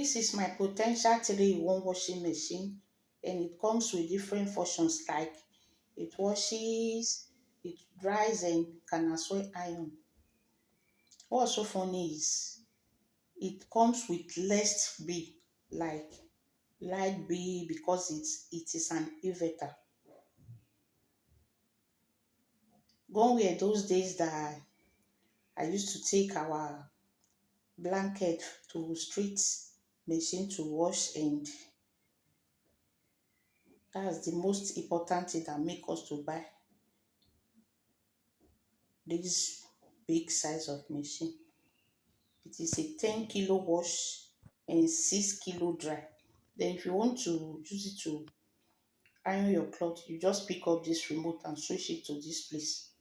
This is my Potential 3-in-1 washing machine, and it comes with different functions like it washes, it dries, and can as well iron. What's so funny is it comes with less bill, like light bill, because it is an inverter. Gone were those days that I used to take our blanket to street machine to wash, and that's the most important thing that make us to buy this big size of machine. It is a 10 kilo wash and 6 kilo dry. Then if you want to use it to iron your cloth, you just pick up this remote and switch it to this place,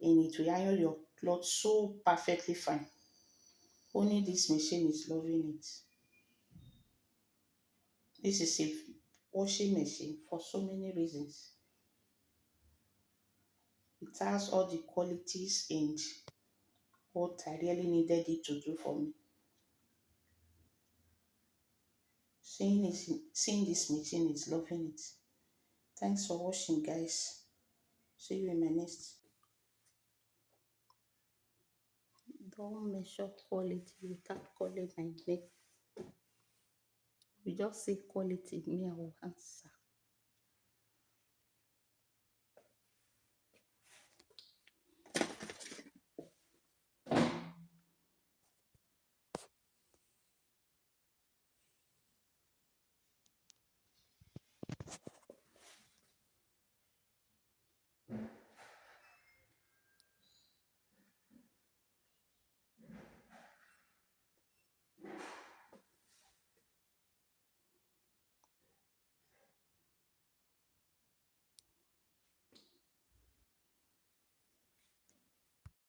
and it will iron your cloth so perfectly fine. Only this machine is loving it. This is a washing machine for so many reasons. It has all the qualities and what I really needed it to do for me. Seeing this machine is loving it. Thanks for watching, guys. See you in my next. Don't measure quality without calling my name. We just say quality, me I will answer.